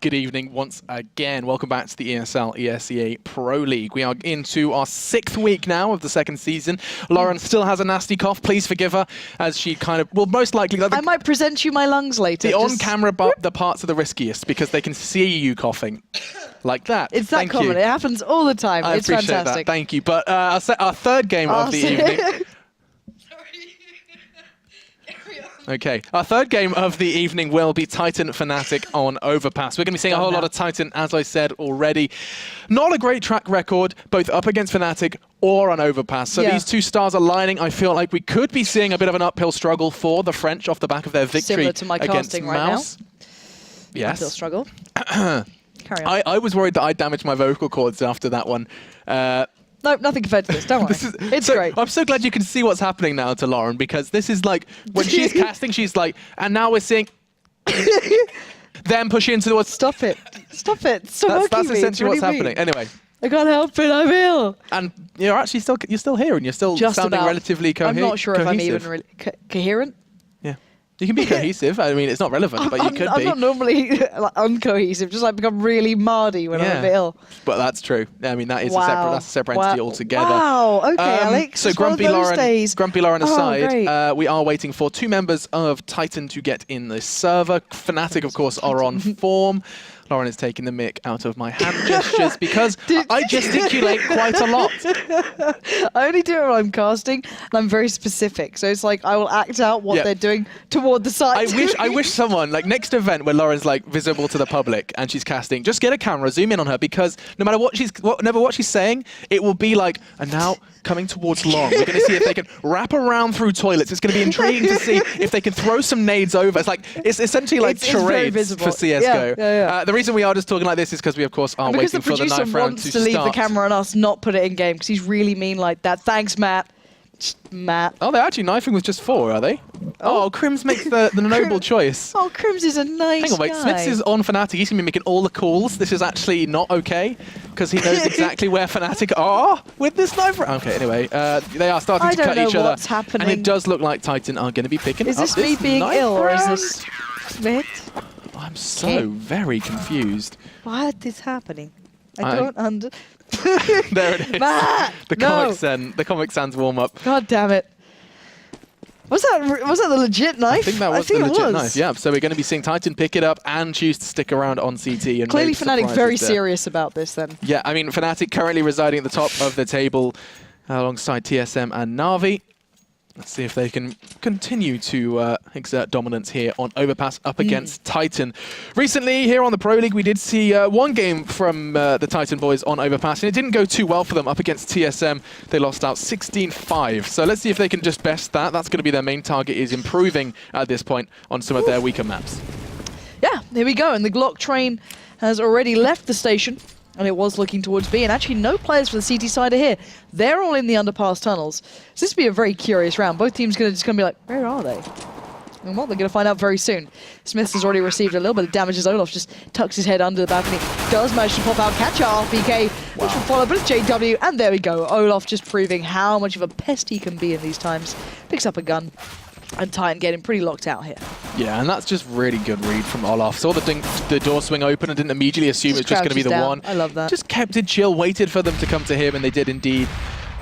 good evening once again. Welcome back to the ESL ESEA Pro League. We are into our 6th week now of the 2nd season. Lauren still has a nasty cough. Please forgive her, as she kind of, well, most likely... I might present you my lungs later. The on-camera the parts are the riskiest because they can see you coughing like that. It's that common. It happens all the time. It's appreciate fantastic. That. Thank you. But our third game of the evening... Okay, our third game of the evening will be Titan Fnatic on Overpass. We're going to be seeing a whole lot of Titan, as I said already. Not a great track record, both up against Fnatic or on Overpass. So these two stars aligning, I feel like we could be seeing a bit of an uphill struggle for the French off the back of their victory to my against Mouse. Now. Yes. Uphill struggle. Carry on. I was worried that I damaged my vocal cords after that one. No, nothing compared to this, don't worry. It's great. I'm so glad you can see what's happening now to Lauren, because this is like, when she's casting, she's like, and now we're seeing them push into the... Stop it. Stop it. Stop That's essentially what's happening. Anyway. I can't help it, I'm ill. And you're actually still here, and you're still sounding relativly cohesive. I'm not sure if I'm even really coherent. You can be cohesive. I mean, it's not relevant, but you could be. I'm not normally uncohesive, just like become really mardy when I'm a bit ill. But that's true. I mean, that is a separate entity altogether. Wow, okay, Alex. So Grumpy Lauren aside, great. we are waiting for 2 members of Titan to get in the server. Fnatic, of course, are on form. Lauren is taking the mick out of my hand gestures because I gesticulate quite a lot. I only do it when I'm casting, and I'm very specific. So it's like I will act out what they're doing toward the side. I wish someone, like next event where Lauren's like visible to the public and she's casting, just get a camera, zoom in on her, because no matter what she's saying, it will be like, and now coming towards Long. We're going to see if they can wrap around through toilets. It's going to be intriguing to see if they can throw some nades over. It's like, it's essentially like charades for CSGO. The reason we are just talking like this is because we, of course, are waiting for the 9th round to start. Because the producer wants to leave the camera on us, not put it in game, because he's really mean like that. Thanks, Matt. Matt. Oh, they're actually knifing with just 4, are they? Oh, Crims makes the noble choice. Oh, Crims is a nice Hang on, wait. guy. Smiths is on Fnatic. He's going to be making all the calls. This is actually not okay, because he knows exactly where Fnatic are with this knife. Okay, anyway, they are starting to cut each other. What's happening. And it does look like Titan are going to be picking up this. Is this me being ill, or is this Smith? I'm so very confused. What is happening? I don't under... There it is. Matt! The Comic Sans warm-up. God damn it. Was that the legit knife? I think that was the legit knife, yeah. So we're going to be seeing Titan pick it up and choose to stick around on CT. And clearly Fnatic very serious about this then. Yeah, I mean, Fnatic currently residing at the top of the table alongside TSM and Na'Vi. Let's see if they can continue to exert dominance here on Overpass up against Titan. Recently, here on the Pro League, we did see one game from the Titan boys on Overpass, and it didn't go too well for them up against TSM. They lost out 16-5. So let's see if they can just best that. That's going to be their main target, is improving at this point on some of their weaker maps. Yeah, here we go. And the Glock train has already left the station. And it was looking towards B, and actually no players for the CT side are here. They're all in the underpass tunnels. So this will be a very curious round. Both teams are just going to be like, where are they? And well, they're going to find out very soon. Smiths has already received a little bit of damage as Olaf just tucks his head under the balcony. Does manage to pop out, catch out RPK, which will follow, but it's JW, and there we go. Olaf just proving how much of a pest he can be in these times. Picks up a gun. And Titan getting pretty locked out here. Yeah, and that's just really good read from Olaf. Saw the door swing open and didn't immediately assume it's just going to be the one. I love that. Just kept it chill, waited for them to come to him, and they did indeed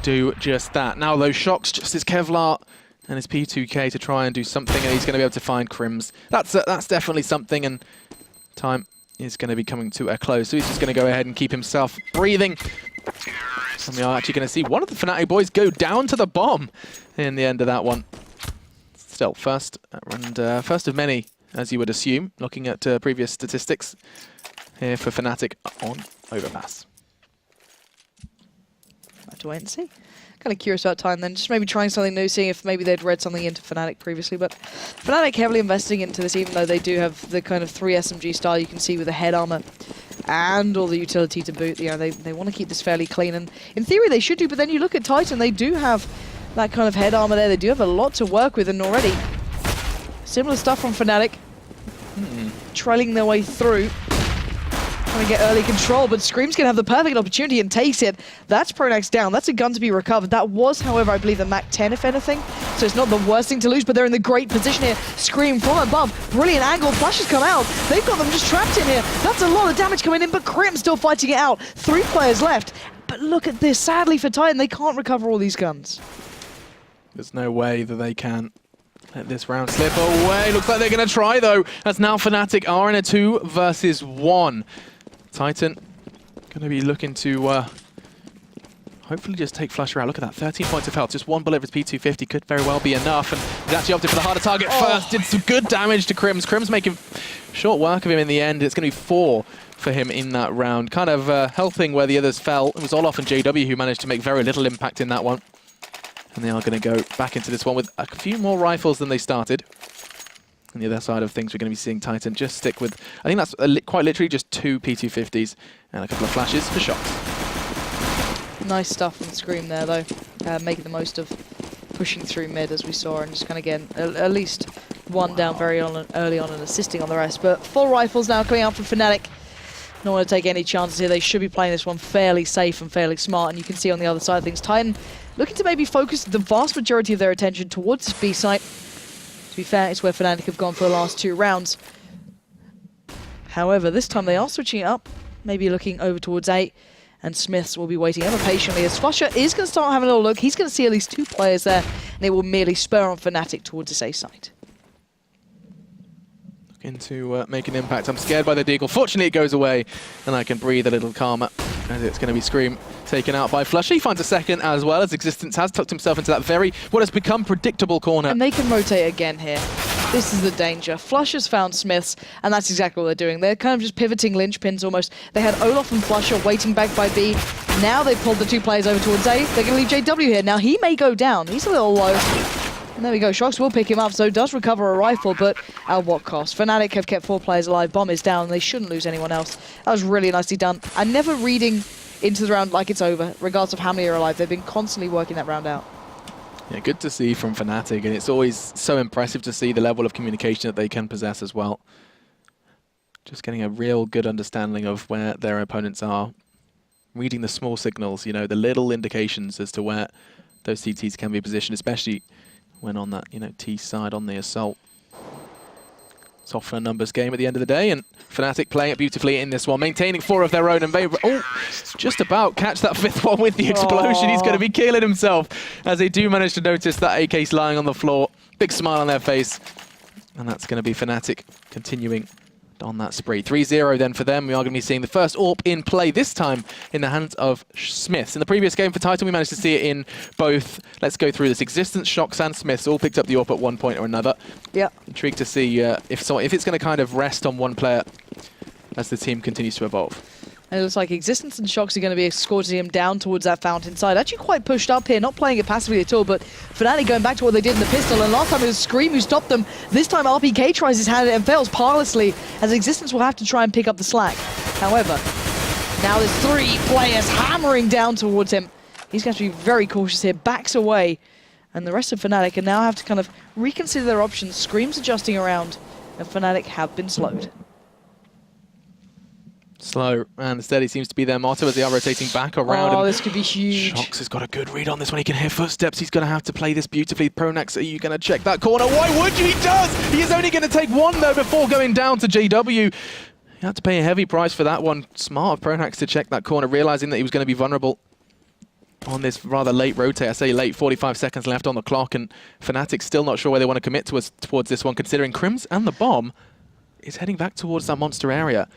do just that. Now those shocks, just his Kevlar and his P2K to try and do something, and he's going to be able to find Crims. That's definitely something, and time is going to be coming to a close. So he's just going to go ahead and keep himself breathing. And we are actually going to see one of the Fnatic boys go down to the bomb in the end of that one. Still, first of many, as you would assume, looking at previous statistics here for Fnatic on Overpass. Have to wait and see. Kind of curious about Titan then, just maybe trying something new, seeing if maybe they'd read something into Fnatic previously, but Fnatic heavily investing into this, even though they do have the kind of 3 SMG style you can see with the head armor and all the utility to boot. You know, they want to keep this fairly clean, and in theory they should do, but then you look at Titan, they do have that kind of head armor there. They do have a lot to work with, and already similar stuff from Fnatic. Trailing their way through. Trying to get early control, but Scream's going to have the perfect opportunity and takes it. That's Pronax down. That's a gun to be recovered. That was, however, I believe the Mach 10, if anything. So it's not the worst thing to lose, but they're in the great position here. Scream from above. Brilliant angle. Flashes come out. They've got them just trapped in here. That's a lot of damage coming in, but Crim still fighting it out. 3 players left. But look at this. Sadly for Titan, they can't recover all these guns. There's no way that they can let this round slip away. Looks like they're going to try, though, as now Fnatic are in a 2 versus 1. Titan going to be looking to hopefully just take Flusher out. Look at that, 13 points of health. Just 1 bullet with his P250 could very well be enough. And he's actually opted for the harder target first. Did some good damage to Crims. Crims making short work of him in the end. It's going to be 4 for him in that round. Kind of helping where the others fell. It was Olaf and JW who managed to make very little impact in that one. And they are going to go back into this one with a few more rifles than they started. On the other side of things, we're going to be seeing Titan just stick with, I think that's quite literally just 2 P250s and a couple of flashes for shots. Nice stuff from Scream there, though. Making the most of pushing through mid, as we saw, and just kind of getting at least one down very early on and assisting on the rest. But 4 rifles now coming out from Fnatic. Don't want to take any chances here. They should be playing this one fairly safe and fairly smart. And you can see on the other side of things, Titan looking to maybe focus the vast majority of their attention towards this B site. To be fair, it's where Fnatic have gone for the last 2 rounds. However, this time they are switching it up, maybe looking over towards A, and Smiths will be waiting ever patiently as Flusher is going to start having a little look. He's going to see at least 2 players there, and it will merely spur on Fnatic towards this A site. Looking to make an impact. I'm scared by the deagle. Fortunately, it goes away, and I can breathe a little calmer, as it's going to be Scream taken out by Flusher. He finds a second as well, as Existence has tucked himself into that what has become predictable corner. And they can rotate again here. This is the danger. Flusher's found Smiths, and that's exactly what they're doing. They're kind of just pivoting linchpins almost. They had Olaf and Flusher waiting back by B. Now they've pulled the 2 players over towards A. They're going to leave JW here. Now he may go down. He's a little low. And there we go. Shox will pick him up, so does recover a rifle, but at what cost? Fnatic have kept 4 players alive. Bomb is down, and they shouldn't lose anyone else. That was really nicely done. And never reading into the round like it's over, regardless of how many are alive. They've been constantly working that round out. Yeah, good to see from Fnatic, and it's always so impressive to see the level of communication that they can possess as well. Just getting a real good understanding of where their opponents are. Reading the small signals, you know, the little indications as to where those CTs can be positioned, especially when on that, you know, T side on the assault. It's often a numbers game at the end of the day, and Fnatic playing it beautifully in this one, maintaining 4 of their own, and they just about catch that 5th one with the explosion. He's going to be killing himself as they do manage to notice that AK's lying on the floor. Big smile on their face, and that's going to be Fnatic continuing on that spree. 3-0 then for them. We are going to be seeing the first AWP in play, this time in the hands of Smiths. In the previous game for Titan, we managed to see it in both, let's go through this, Existence, Shox and Smiths all picked up the AWP at one point or another. Yeah. Intrigued to see if it's going to kind of rest on one player as the team continues to evolve. And it looks like Existence and Shox are going to be escorting him down towards that fountain side. Actually quite pushed up here, not playing it passively at all, but Fnatic going back to what they did in the pistol, and last time it was Scream who stopped them. This time RPK tries his hand and fails parlously, as Existence will have to try and pick up the slack. However, now there's 3 players hammering down towards him. He's going to be very cautious here, backs away, and the rest of Fnatic can now have to kind of reconsider their options. Scream's adjusting around, and Fnatic have been slowed. Slow and steady seems to be their motto as they are rotating back around. Oh, this could be huge. Shox has got a good read on this one. He can hear footsteps. He's going to have to play this beautifully. Pronax, are you going to check that corner? Why would you? He does! He is only going to take 1, though, before going down to JW. He had to pay a heavy price for that one. Smart of Pronax to check that corner, realizing that he was going to be vulnerable on this rather late rotate. I say late, 45 seconds left on the clock, and Fnatic still not sure where they want to commit towards this one, considering Crims and the bomb is heading back towards that monster area.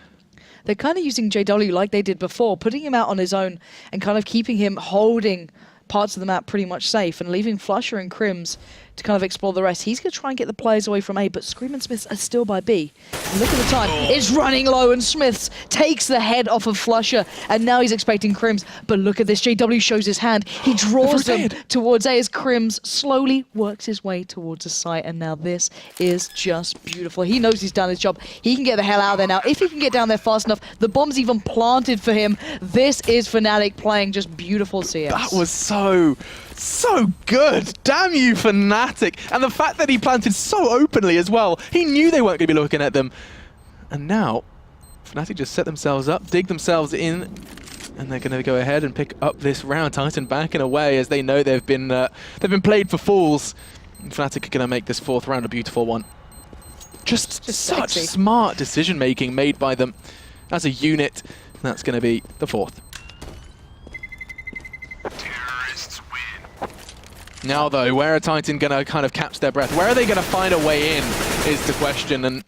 They're kind of using JW like they did before, putting him out on his own and kind of keeping him holding parts of the map pretty much safe and leaving Flusher and Crims to kind of explore the rest. He's going to try and get the players away from A, but Scream and Smiths are still by B. And look at the time. It's running low, and Smiths takes the head off of Flusher, and now he's expecting Crims. But look at this. JW shows his hand. He draws them towards A as Crims slowly works his way towards the site, and now this is just beautiful. He knows he's done his job. He can get the hell out of there now. If he can get down there fast enough, the bomb's even planted for him. This is Fnatic playing just beautiful CS. That was so good. Damn you, Fnatic. And the fact that he planted so openly as well. He knew they weren't going to be looking at them. And now, Fnatic just set themselves up, dig themselves in, and they're going to go ahead and pick up this round. Titan backing away as they know they've been played for fools. And Fnatic are going to make this fourth round a beautiful one. Just such sexy. smart decision making made by them as a unit. And that's going to be the fourth. Now though, where are Titan going to kind of catch their breath? Where are they going to find a way in is the question. And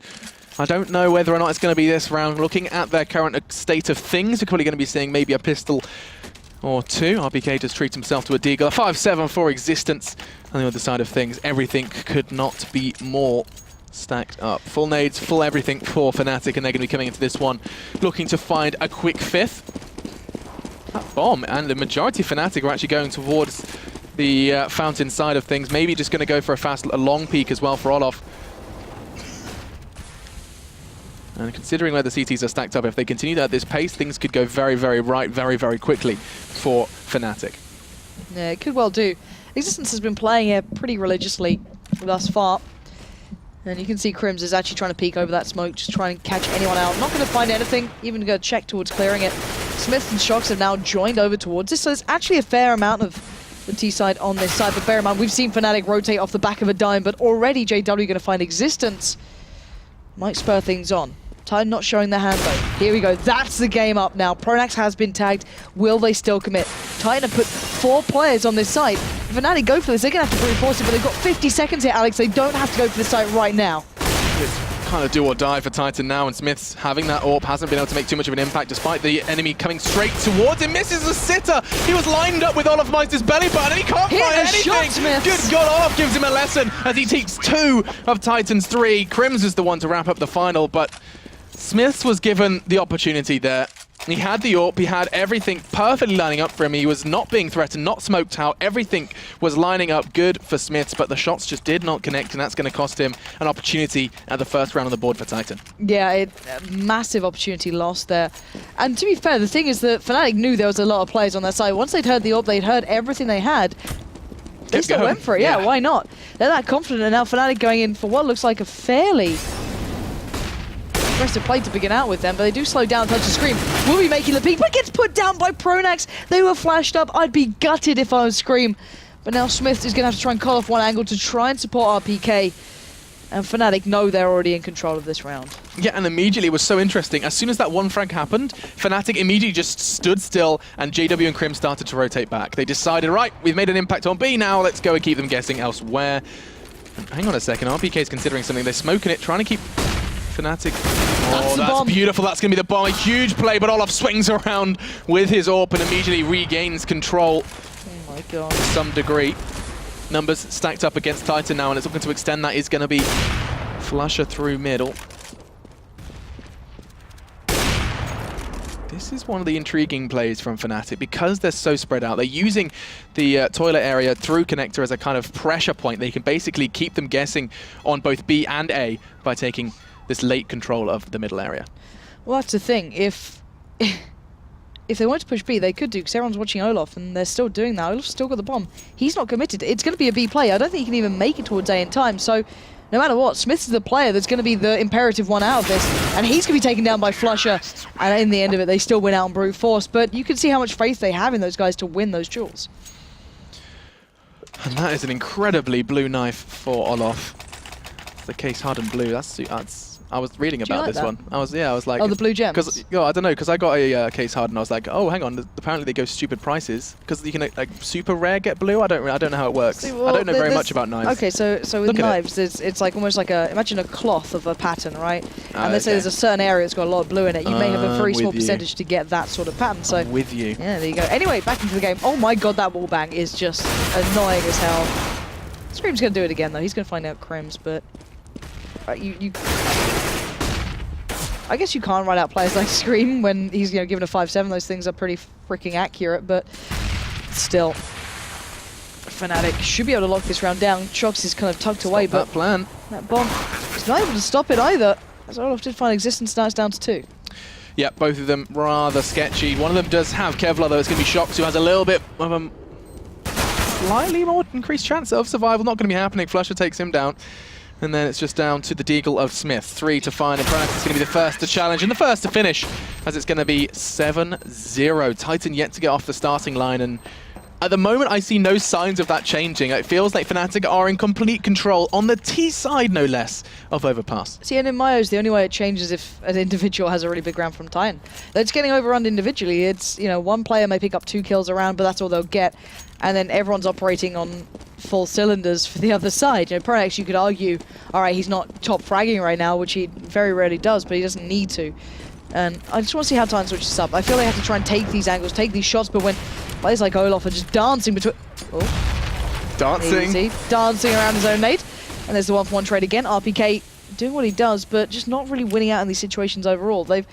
I don't know whether or not it's going to be this round. Looking at their current state of things, we're probably going to be seeing maybe a pistol or two. RPK just treats himself to a deagle. 5-7 for existence. On the other side of things, everything could not be more stacked up. Full nades, full everything for Fnatic, and they're going to be coming into this one looking to find a quick fifth. That bomb, and the majority of Fnatic are actually going towards the fountain side of things. Maybe just going to go for a long peek as well for Olof. And considering where the CTs are stacked up, if they continue at this pace, things could go very, very right, very, very quickly for Fnatic. Yeah, it could well do. Existence has been playing it pretty religiously thus far. And you can see Crims is actually trying to peek over that smoke, just trying to catch anyone out. Not going to find anything, even go check towards clearing it. Smith and Shox have now joined over towards this, so there's actually a fair amount of the T side on this side. But bear in mind, we've seen Fnatic rotate off the back of a dime, but already JW going to find Existence. Might spur things on. Titan not showing their hand though. Here we go. That's the game up now. Pronax has been tagged. Will they still commit? Titan have put 4 players on this site. If Fnatic go for this, they're going to have to brute force it, but they've got 50 seconds here, Alex. They don't have to go for this site right now. It's kind of do or die for Titan now, and Smith's having that AWP hasn't been able to make too much of an impact despite the enemy coming straight towards him. Misses the sitter. He was lined up with Olaf Meister's belly button and he can't find anything. Shot, Good God, Olaf gives him a lesson as he takes 2 of Titan's 3. Crims is the one to wrap up the final, but Smiths was given the opportunity there. He had the AWP, he had everything perfectly lining up for him. He was not being threatened, not smoked out. Everything was lining up good for Smiths, but the shots just did not connect, and that's going to cost him an opportunity at the first round on the board for Titan. Yeah, massive opportunity lost there. And to be fair, the thing is that Fnatic knew there was a lot of players on their side. Once they'd heard the AWP, they'd heard everything they had. They still went for it, yeah, why not? They're that confident, and now Fnatic going in for what looks like a fairly aggressive play to begin out with them, but they do slow down, touch the screen. Will be making the peak, but gets put down by Pronax. They were flashed up. I'd be gutted if I was Scream. But now Smith is going to have to try and call off one angle to try and support RPK. And Fnatic know they're already in control of this round. Yeah, and immediately it was so interesting. As soon as that one frag happened, Fnatic immediately just stood still, and JW and Crim started to rotate back. They decided, right, we've made an impact on B now, let's go and keep them guessing elsewhere. And hang on a second, RPK is considering something. They're smoking it, trying to keep Fnatic. Oh, that's beautiful. That's going to be the bomb. A huge play, but Olaf swings around with his AWP and immediately regains control. Oh my God. To some degree. Numbers stacked up against Titan now, and it's looking to extend that. Is going to be Flusher through middle. This is one of the intriguing plays from Fnatic because they're so spread out. They're using the toilet area through connector as a kind of pressure point. They can basically keep them guessing on both B and A by taking this late control of the middle area. Well, that's the thing. If they wanted to push B, they could do, because everyone's watching Olaf, and they're still doing that. Olaf's still got the bomb. He's not committed. It's going to be a B play. I don't think he can even make it towards A in time. So, no matter what, Smith is the player that's going to be the imperative one out of this, and he's going to be taken down by Flusher. And in the end of it, they still win out on brute force. But you can see how much faith they have in those guys to win those duels. And that is an incredibly blue knife for Olaf. The case hardened blue. That's I was reading about this one. I was like, oh, the blue gems. Because I don't know, because I got a case hardened. I was like, oh, hang on. Apparently they go stupid prices because you can like super rare get blue. I don't know how it works. See, well, I don't know very much about knives. Okay, so with knives, it's like almost like imagine a cloth of a pattern, right? And let's say there's a certain area that's got a lot of blue in it. You may have a very small percentage to get that sort of pattern. So I'm with you. Yeah, there you go. Anyway, back into the game. Oh my God, that wallbang is just annoying as hell. Scream's gonna do it again though. He's gonna find out Crims, but I guess you can't write out players like Scream when he's given a 5-7. Those things are pretty freaking accurate, but still, Fnatic should be able to lock this round down. Shox is kind of tucked away, but that plan. That bomb is not able to stop it either. As Olaf did find Existence, now it's down to 2. Yeah, both of them rather sketchy. One of them does have Kevlar, though. It's going to be Shox, who has a little bit of a slightly more increased chance of survival. Not going to be happening. Flusher takes him down. And then it's just down to the Deagle of Smith. 3 to find, and Pronax is going to be the first to challenge and the first to finish, as it's going to be 7-0. Titan yet to get off the starting line, and at the moment I see no signs of that changing. It feels like Fnatic are in complete control, on the T side no less, of Overpass. See, and in my eyes, the only way it changes if an individual has a really big round from Titan. They're just getting overrun individually. It's, you know, one player may pick up 2 kills a round, but that's all they'll get. And then everyone's operating on full cylinders for the other side. You know, Pronax, you could argue, all right, he's not top fragging right now, which he very rarely does, but he doesn't need to. And I just want to see how Titan switches up. I feel they have to try and take these angles, take these shots, but when players like Olaf are just dancing between... Oh. Dancing. Easy. Dancing around his own nade. And there's the 1-for-1 trade again. RPK doing what he does, but just not really winning out in these situations overall. They've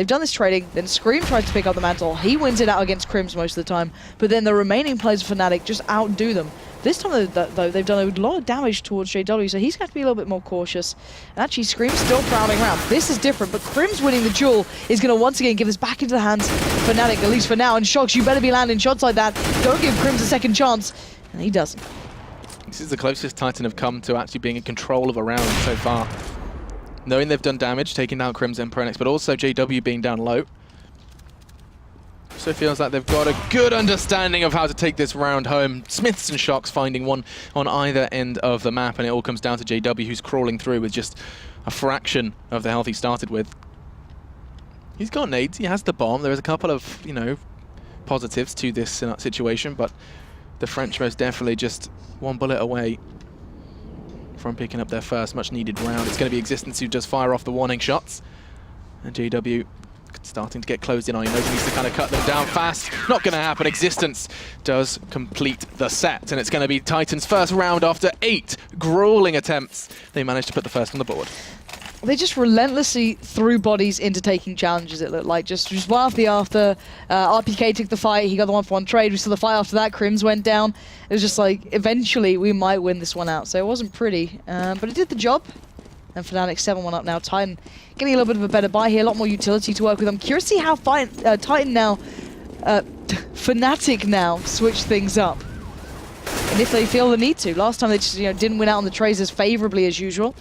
done this trading, then Scream tries to pick up the mantle. He wins it out against Crims most of the time, but then the remaining players of Fnatic just outdo them. This time, though, they've done a lot of damage towards JW, so he's got to be a little bit more cautious. And actually, Scream's still prowling around. This is different, but Crims winning the duel is going to once again give this back into the hands of Fnatic, at least for now. And Shox, you better be landing shots like that. Don't give Crims a second chance. And he doesn't. This is the closest Titan have come to actually being in control of a round so far. Knowing they've done damage, taking down Crims and Pronax, but also JW being down low. So it feels like they've got a good understanding of how to take this round home. Smiths and Shox finding one on either end of the map, and it all comes down to JW, who's crawling through with just a fraction of the health he started with. He's got nades, he has the bomb. There is a couple of, you know, positives to this situation, but the French most definitely just one bullet away from picking up their first much needed round. It's going to be Existence who does fire off the warning shots, and JW starting to get closed in on. He knows he needs to kind of cut them down fast. Not going to happen. Existence does complete the set, and it's going to be Titan's first round after 8 grueling attempts. They managed to put the first on the board. They just relentlessly threw bodies into taking challenges, it looked like. Just one after the after. RPK took the fight, he got the 1-for-1 trade. We saw the fight after that, Crims went down. It was just like, eventually we might win this one out. So it wasn't pretty, but it did the job. And Fnatic 7-1 up now. Titan getting a little bit of a better buy here, a lot more utility to work with. I'm curious to see how Titan now, Fnatic now, switch things up. And if they feel the need to. Last time they just, didn't win out on the trades as favorably as usual.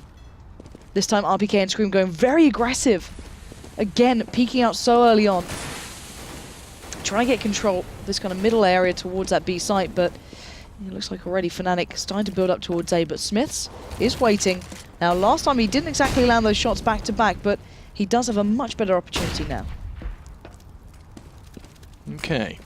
This time RPK and Scream going very aggressive. Again, peeking out so early on. Trying to get control of this kind of middle area towards that B site, but it looks like already Fnatic starting to build up towards A, but Smiths is waiting. Now, last time he didn't exactly land those shots back to back, but he does have a much better opportunity now. Okay.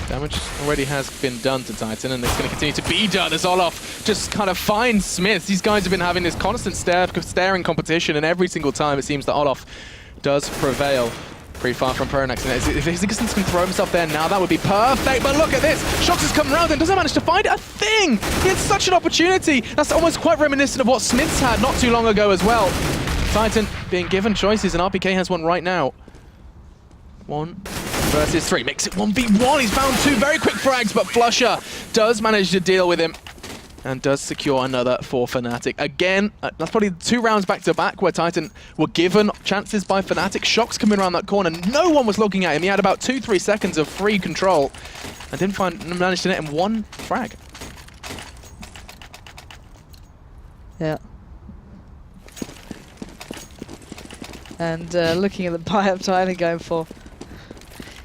Damage already has been done to Titan, and it's going to continue to be done as Olaf just kind of finds Smith. These guys have been having this constant staring competition, and every single time it seems that Olaf does prevail. Pretty far from Pronax, and if his Existence can throw himself there now, that would be perfect. But look at this! Shox has come around and doesn't manage to find a thing! He had such an opportunity! That's almost quite reminiscent of what Smiths had not too long ago as well. Titan being given choices, and RPK has one right now. 1 versus 3. Makes it 1v1. He's found 2 very quick frags, but Flusher does manage to deal with him and does secure another for Fnatic. Again, that's probably 2 rounds back-to-back where Titan were given chances by Fnatic. Shox coming around that corner. No one was looking at him. He had about 2-3 seconds of free control and didn't manage to net him 1 frag. Yeah. And looking at the buy-up Titan going for...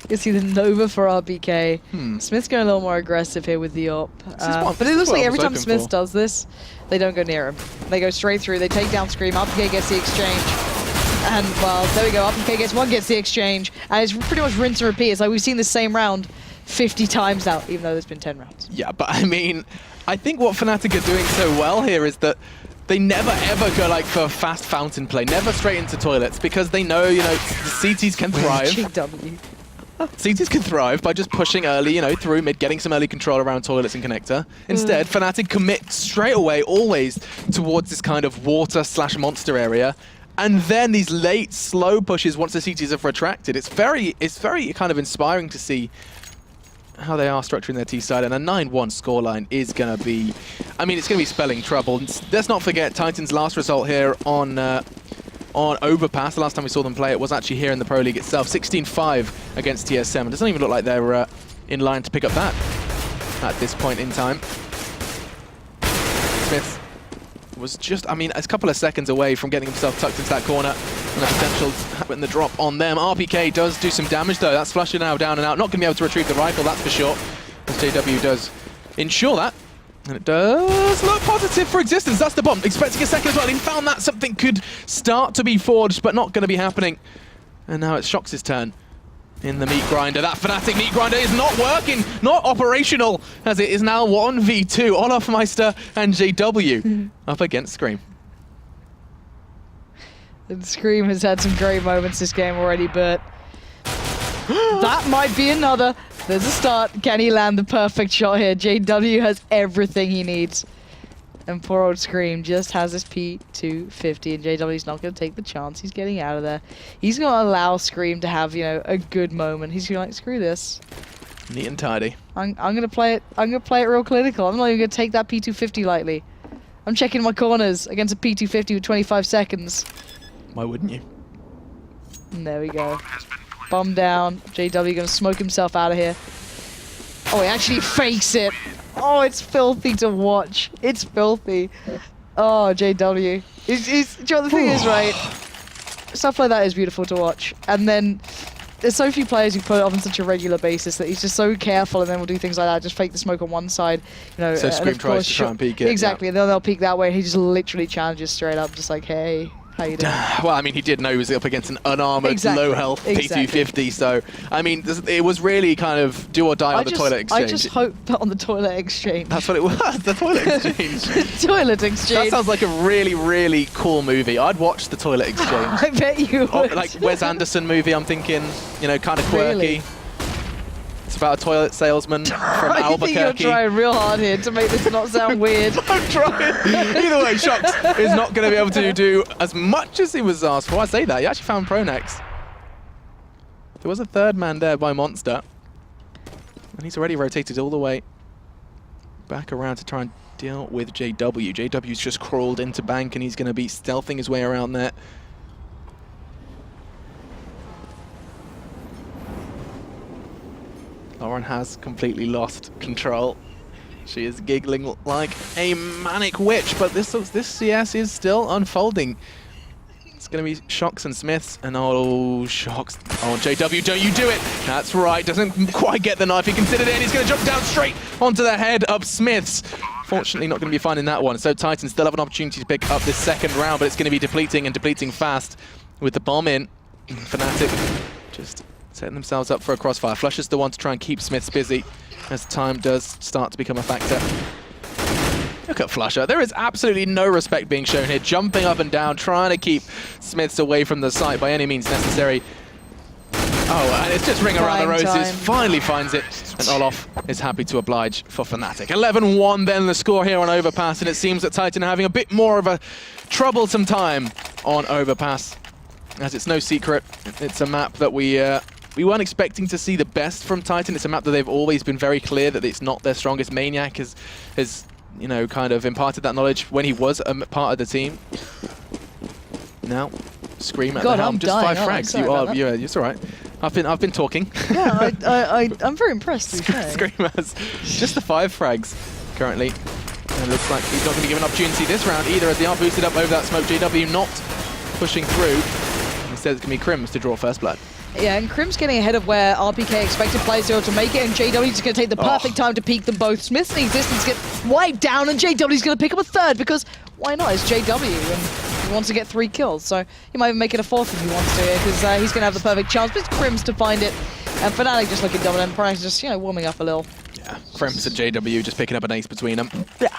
You see the Nova for RPK. Smith's going a little more aggressive here with the op. But it looks like every time Smith does this, they don't go near him. They go straight through, they take down Scream, RPK gets the exchange. And, well, there we go, RPK gets the exchange. And it's pretty much rinse and repeat. It's like we've seen the same round 50 times now, even though there's been 10 rounds. Yeah, but I mean, I think what Fnatic are doing so well here is that they never ever go like for fast fountain play, never straight into toilets, because they know, the CTs can thrive. GW. CTs can thrive by just pushing early, through mid, getting some early control around toilets and connector. Instead, Fnatic commit straight away, always, towards this kind of water/monster area. And then these late, slow pushes once the CTs have retracted. It's very kind of inspiring to see how they are structuring their T side. And a 9-1 scoreline is going to be... I mean, it's going to be spelling trouble. Let's not forget Titan's last result here on Overpass. The last time we saw them play, it was actually here in the Pro League itself. 16-5 against TSM. It doesn't even look like they're in line to pick up that at this point in time. Smith was just, I mean, a couple of seconds away from getting himself tucked into that corner, and the potential to happen the drop on them. RPK does do some damage though. That's Flusher now down and out. Not going to be able to retrieve the rifle, that's for sure, as JW does ensure that. And it does look positive for Existence. That's the bomb. Expecting a second as well. He found that something could start to be forged, but not going to be happening. And now it's Shox' turn in the meat grinder. That Fnatic meat grinder is not working, not operational, as it is now 1v2. Olofmeister and JW up against Scream. And Scream has had some great moments this game already, but that might be another. There's a start. Can he land the perfect shot here? JW has everything he needs. And poor old Scream just has his P250, and JW's not going to take the chance. He's getting out of there. He's going to allow Scream to have, you know, a good moment. He's going to like, screw this. Neat and tidy. I'm going to play it. I'm going to play it real clinical. I'm not even going to take that P250 lightly. I'm checking my corners against a P250 with 25 seconds. Why wouldn't you? And there we go. Bomb down. JW going to smoke himself out of here. Oh, he actually fakes it. Oh, it's filthy to watch. It's filthy. Oh, JW. Do you know what the thing is, right? Stuff like that is beautiful to watch. And then there's so few players who put it off on such a regular basis that he's just so careful, and then will do things like that. Just fake the smoke on one side. You know, so Scream tries to try and peek it. Exactly. Yeah. And then they'll peek that way. He just literally challenges straight up, just like, hey. How you doing? Well, I mean, he did know he was up against an unarmored, low-health P250, so, I mean, it was really kind of do or die on the toilet exchange. I just hope on the toilet exchange. That's what it was, the toilet exchange. The toilet exchange. That sounds like a really, really cool movie. I'd watch the toilet exchange. I bet you would. Like Wes Anderson movie, I'm thinking, you know, kind of quirky. Really? It's about a toilet salesman from Albuquerque. I think you're trying real hard here to make this not sound weird. I'm trying. Either way, Shox is not going to be able to do as much as he was asked for. I say that, he actually found Pronex. There was a third man there by Monster. And he's already rotated all the way back around to try and deal with JW. JW's just crawled into bank, and he's going to be stealthing his way around there. Lauren has completely lost control. She is giggling like a manic witch, but this CS is still unfolding. It's going to be Shox and Smiths, and oh, Shox. Oh, JW, don't you do it. That's right, doesn't quite get the knife. He considered it, and he's going to jump down straight onto the head of Smiths. Fortunately, not going to be finding that one. So Titans still have an opportunity to pick up this second round, but it's going to be depleting, and depleting fast with the bomb in. Fnatic just setting themselves up for a crossfire. Flusher's the one to try and keep Smiths busy as time does start to become a factor. Look at Flusher. There is absolutely no respect being shown here. Jumping up and down, trying to keep Smiths away from the site by any means necessary. Oh, and it's just ring around the roses. Finally finds it. And Olof is happy to oblige for Fnatic. 11-1 then the score here on Overpass, and it seems that Titan are having a bit more of a troublesome time on Overpass. As it's no secret, it's a map that we weren't expecting to see the best from Titan. It's a map that they've always been very clear that it's not their strongest. Maniac has you know, kind of imparted that knowledge when he was a part of the team. Now, Scream at the helm. Just dying, 5 frags. Yeah, it's all right. I've been talking. Yeah, I'm very impressed. Scream has just the 5 frags currently. And it looks like he's not going to give an opportunity this round either, as they are boosted up over that smoke. JW not pushing through. Instead, it's going to be Crims to draw first blood. Yeah, and Crim's getting ahead of where RPK expected players to make it, and JW's going to take the perfect time to peek them both. Smiths and Existence get wiped down, and JW's going to pick up a third, because why not? It's JW, and he wants to get 3 kills, so he might even make it a 4th if he wants to, because he's going to have the perfect chance, but it's Crims to find it, and Fnatic just looking dominant, Price just, you know, warming up a little. Yeah, Crims and JW just picking up an ace between them. Yeah.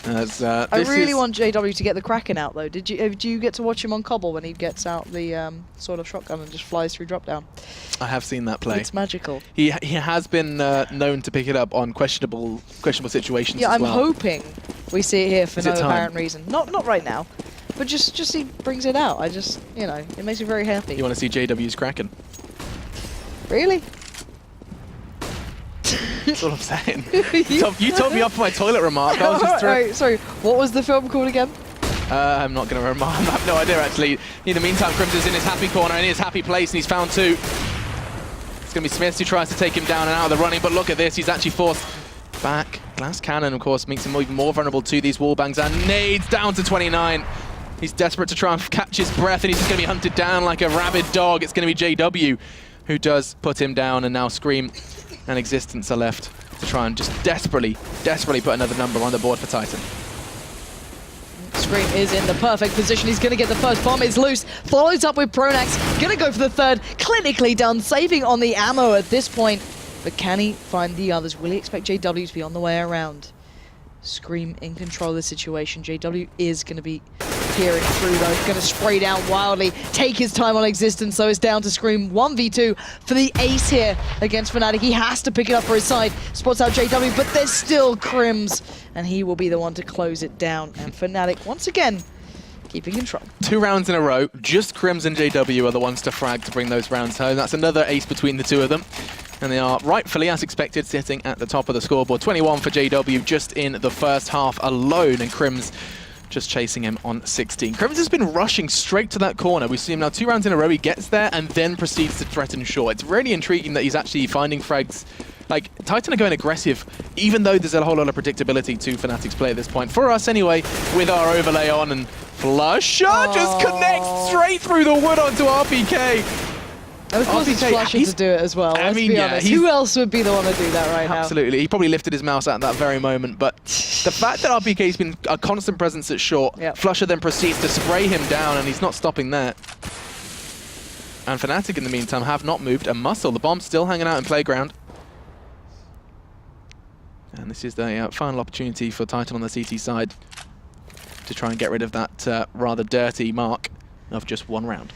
I really want JW to get the Kraken out, though. Do you get to watch him on Cobble when he gets out the sort of shotgun and just flies through drop down? I have seen that play. It's magical. He has been known to pick it up on questionable situations. Yeah, as well. I'm hoping we see it here for no apparent reason. Not right now, but just he brings it out. I just, you know, it makes me very happy. You want to see JW's Kraken? Really? That's what I'm saying. You told me off for my toilet remark. I was just right, sorry, what was the film called again? I'm not going to remark. I have no idea, actually. In the meantime, Crims is in his happy corner, in his happy place, and he's found 2. It's going to be Smiths who tries to take him down and out of the running, but look at this. He's actually forced back. Glass Cannon, of course, makes him even more vulnerable to these wallbangs, and nades down to 29. He's desperate to try and catch his breath, and he's just going to be hunted down like a rabid dog. It's going to be JW who does put him down, and now Scream and Existence are left to try and just desperately put another number on the board for Titan. Scream is in the perfect position. He's going to get the first bomb. It's loose. Follows up with Pronax. Going to go for the third. Clinically done. Saving on the ammo at this point. But can he find the others? Will he expect JW to be on the way around? Scream in control of the situation. JW is going to be peering through though. He's going to spray down wildly. Take his time on Existence. So it's down to Scream. 1v2 for the ace here against Fnatic. He has to pick it up for his side. Spots out JW, but there's still Crims. And he will be the one to close it down. And Fnatic, once again, keeping control. 2 rounds in a row. Just Crims and JW are the ones to frag to bring those rounds home. That's another ace between the two of them. And they are rightfully, as expected, sitting at the top of the scoreboard. 21 for JW just in the first half alone, and Crims just chasing him on 16. Crims has been rushing straight to that corner. We see him now 2 rounds in a row. He gets there and then proceeds to threaten short. It's really intriguing that he's actually finding frags. Like, Titan are going aggressive, even though there's a whole lot of predictability to Fnatic's play at this point. For us anyway, with our overlay on, and Flusher just connects straight through the wood onto RPK. And of course, it's Flusher to do it as well. Let's be honest. Who else would be the one to do that right now? Absolutely. He probably lifted his mouse at that very moment. But the fact that RPK's been a constant presence at short, Flusher then proceeds to spray him down, and he's not stopping there. And Fnatic, in the meantime, have not moved a muscle. The bomb's still hanging out in playground. And this is the final opportunity for Titan on the CT side to try and get rid of that rather dirty mark of just 1 round.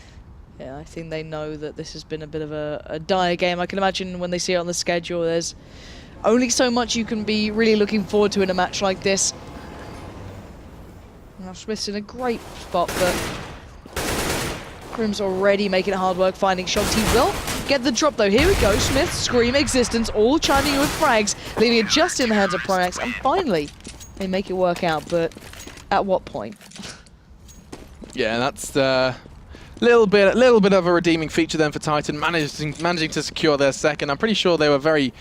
Yeah, I think they know that this has been a bit of a dire game. I can imagine when they see it on the schedule, there's only so much you can be really looking forward to in a match like this. Now Smith's in a great spot, but Crim's already making it hard work finding shots. He will get the drop though. Here we go. Smith, Scream, Existence, all chiming in with frags, leaving it just in the hands of Pronax, and finally they make it work out, but at what point? Yeah, that's little bit of a redeeming feature then for Titan, managing to secure their second. I'm pretty sure they were very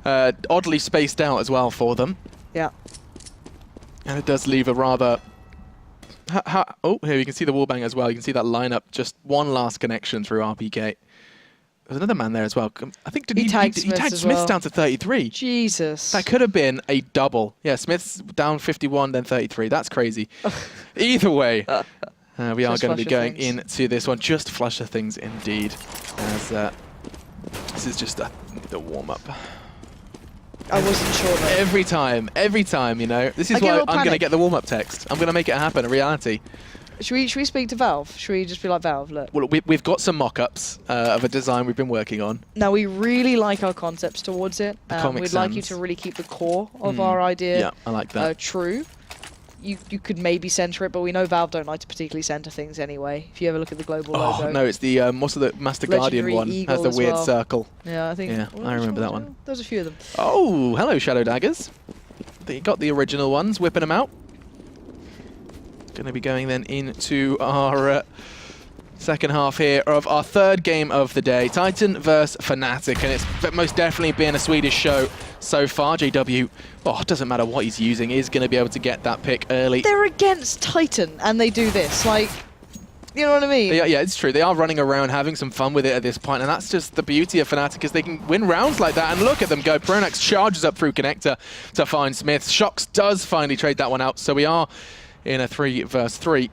oddly spaced out as well for them. Yeah. And it does leave a rather... oh, here you can see the wallbang as well. You can see that lineup, just one last connection through RPK. There's another man there as well. I think he tagged Smith down to 33. Jesus. That could have been a double. Yeah, Smith's down 51, then 33. That's crazy. Either way. We are going to be going into this one. Just Flusher things indeed, as this is just the warm-up. I wasn't sure though. Every time, you know. This is why I'm going to get the warm-up text. I'm going to make it happen, a reality. Should we speak to Valve? Should we just be like, Valve, look? Well, we've got some mock-ups of a design we've been working on. Now, we really like our concepts towards it. We'd like you to really keep the core of our idea I like that. True. You could maybe center it, but we know Valve don't like to particularly center things anyway. If you ever look at the global logo. No, it's the also the Master Guardian one has the weird circle. Yeah, I think. Yeah, I remember that one. There's a few of them. Oh, hello, Shadow Daggers. They got the original ones, whipping them out. Going to be going then into our second half here of our third game of the day. Titan versus Fnatic, and it's most definitely been a Swedish show so far. JW, it doesn't matter what he's using, is going to be able to get that pick early. They're against Titan, and they do this. Like, you know what I mean? Yeah, it's true. They are running around having some fun with it at this point, and that's just the beauty of Fnatic, is they can win rounds like that. And look at them go. Pronax charges up through Connector to find Smith. Shocks does finally trade that one out, so we are in a 3 versus 3.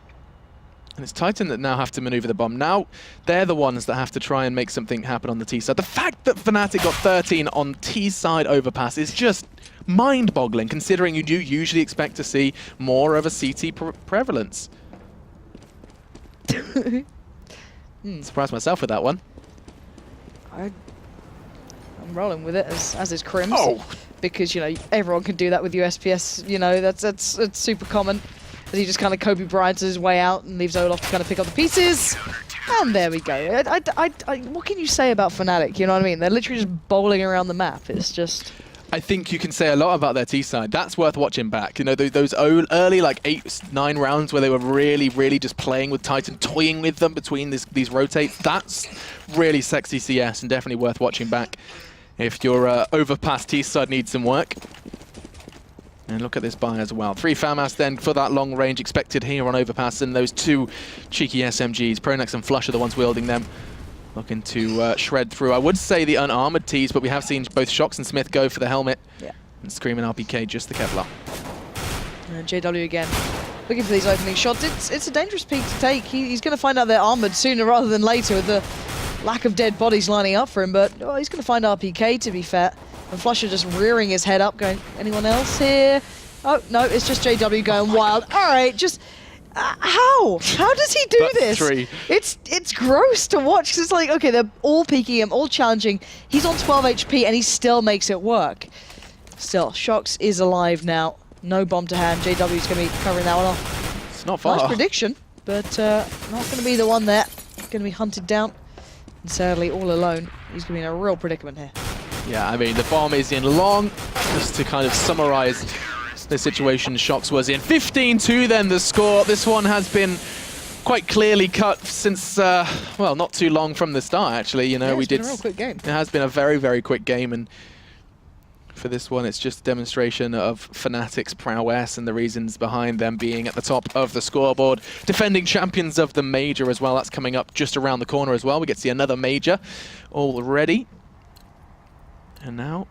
And it's Titan that now have to maneuver the bomb. Now, they're the ones that have to try and make something happen on the T side. The fact that Fnatic got 13 on T side Overpass is just mind-boggling, considering you do usually expect to see more of a CT prevalence. Surprised myself with that one. I'm rolling with it, as is Crims. Because, you know, everyone can do that with USPS. You know, that's super common. As he just kind of Kobe Bryant's his way out and leaves Olaf to kind of pick up the pieces. And there we go. What can you say about Fnatic? You know what I mean? They're literally just bowling around the map. It's just... I think you can say a lot about their T side. That's worth watching back. You know, those early like 8-9 rounds where they were really just playing with Titan, toying with them between these rotates. That's really sexy CS and definitely worth watching back if your Overpass T side needs some work. And look at this buy as well. 3 FAMAS then for that long range expected here on Overpass, and those 2 cheeky SMGs. Pronax and Flush are the ones wielding them. Looking to shred through. I would say the unarmored tees, but we have seen both Shox and Smith go for the helmet. Yeah. And Screaming RPK, just the Kevlar. And JW again, looking for these opening shots. It's a dangerous peak to take. He's going to find out they're armored sooner rather than later with the lack of dead bodies lining up for him, but he's going to find RPK, to be fair. And Flusher just rearing his head up, going, anyone else here? Oh, no, it's just JW going wild. All right, just... how? How does he do this? 3. It's gross to watch, because it's like, okay, they're all peeking him, all challenging. He's on 12 HP, and he still makes it work. Still, Shox is alive now. No bomb to hand. JW's going to be covering that one off. It's not far. Nice prediction, but not going to be the one there. Going to be hunted down. And sadly, all alone. He's going to be in a real predicament here. Yeah, I mean, the bomb is in long. Just to kind of summarize the situation Shox was in. 15-2 then the score. This one has been quite clearly cut since, well, not too long from the start, actually. You know, yeah, we did. Been a real quick game. It has been a very, very quick game, and for this one, it's just a demonstration of Fnatic's prowess and the reasons behind them being at the top of the scoreboard. Defending champions of the major as well. That's coming up just around the corner as well. We get to see another major already. And now,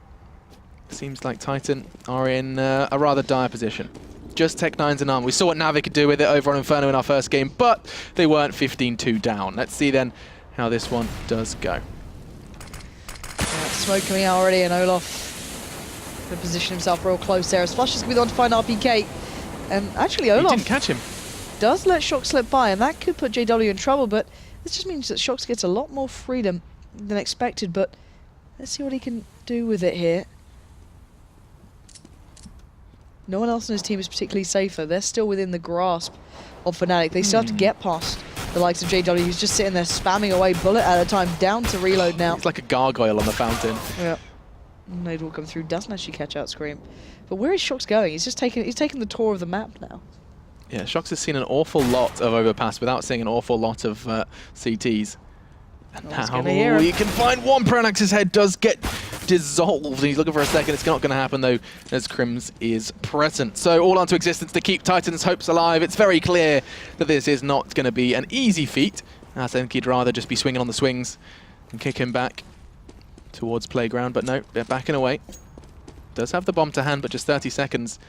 it seems like Titan are in a rather dire position. Just Tech9's and Arm. We saw what Navi could do with it over on Inferno in our first game, but they weren't 15-2 down. Let's see then how this one does go. Smoke coming out already, and Olaf going to position himself real close there. As Flush is going to be on to find RPK. And actually, Olaf He didn't catch him. Does let Shox slip by, and that could put JW in trouble, but this just means that Shox gets a lot more freedom than expected, but let's see what he can do with it here. No one else in his team is particularly safer. They're still within the grasp of Fnatic. They still have to get past the likes of JW, who's just sitting there spamming away bullet at a time, down to reload now. It's like a gargoyle on the fountain. Yeah. Nade will come through, doesn't actually catch out Scream. But where is Shox going? He's just taking the tour of the map now. Yeah, Shox has seen an awful lot of Overpass without seeing an awful lot of CTs. And now you can find one. Pronax's head does get dissolved. He's looking for a second. It's not going to happen, though, as Crims is present. So all onto existence to keep Titan's hopes alive. It's very clear that this is not going to be an easy feat. I think he'd rather just be swinging on the swings and kick him back towards playground. But no, they're backing away. Does have the bomb to hand, but just 30 seconds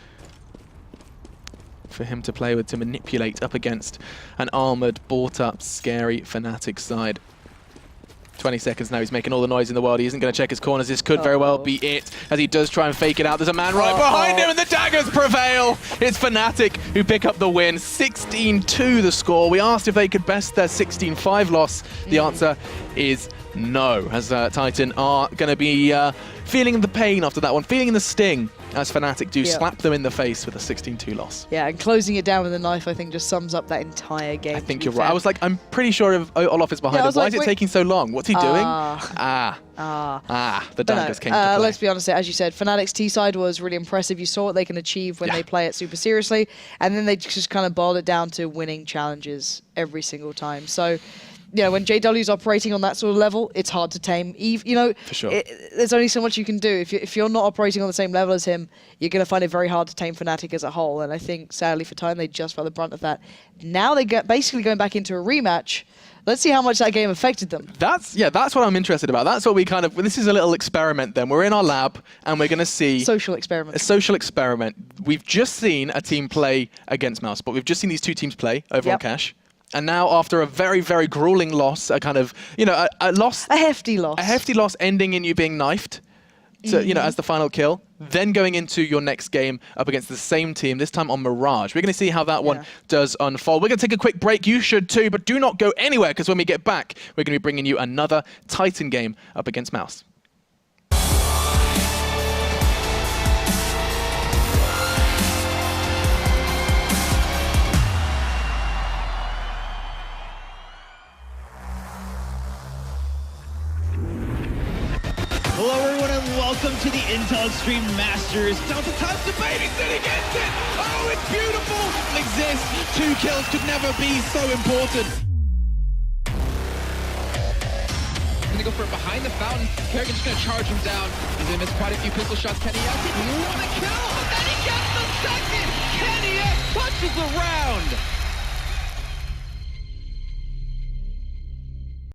for him to play with, to manipulate up against an armored, bought-up, scary Fnatic side. 20 seconds now, he's making all the noise in the world. He isn't going to check his corners. This could very well be it, as he does try and fake it out. There's a man right behind him, and the daggers prevail. It's Fnatic who pick up the win. 16-2 the score. We asked if they could best their 16-5 loss. The answer is no, as Titan are going to be feeling the pain after that one, feeling the sting, as Fnatic do slap them in the face with a 16-2 loss. Yeah, and closing it down with a knife, I think, just sums up that entire game. I think you're right. I was like, I'm pretty sure if Olaf is behind him. Why is it taking so long? What's he doing? The daggers came to play. Let's be honest, as you said, Fnatic's T-side was really impressive. You saw what they can achieve when they play it super seriously, and then they just kind of boiled it down to winning challenges every single time. So, you know, when JW's operating on that sort of level, it's hard to tame. You know, for sure. There's only so much you can do. If you're not operating on the same level as him, you're going to find it very hard to tame Fnatic as a whole. And I think, sadly for Titan, they just felt the brunt of that. Now they get basically going back into a rematch. Let's see how much that game affected them. That's what I'm interested about. That's what we kind of, this is a little experiment then. We're in our lab and we're going to see... Social experiment. A social experiment. We've just seen a team play against Mouse, but we've just seen these two teams play over on Cash. And now, after a very, very grueling loss, a kind of, you know, a loss... A hefty loss. A hefty loss ending in you being knifed, so, you know, as the final kill. Then going into your next game up against the same team, this time on Mirage. We're going to see how that one does unfold. We're going to take a quick break. You should too, but do not go anywhere, because when we get back, we're going to be bringing you another Titan game up against Mouse. Hello everyone and welcome to the Intel Extreme Masters. Delta Time's debating it against it. Oh, it's beautiful. Exists. 2 kills could never be so important. Gonna go for it behind the fountain. Kerrigan's just gonna charge him down. He's gonna miss quite a few pistol shots. Can he out? He won a kill, and then he gets the second. Kenya punches the round.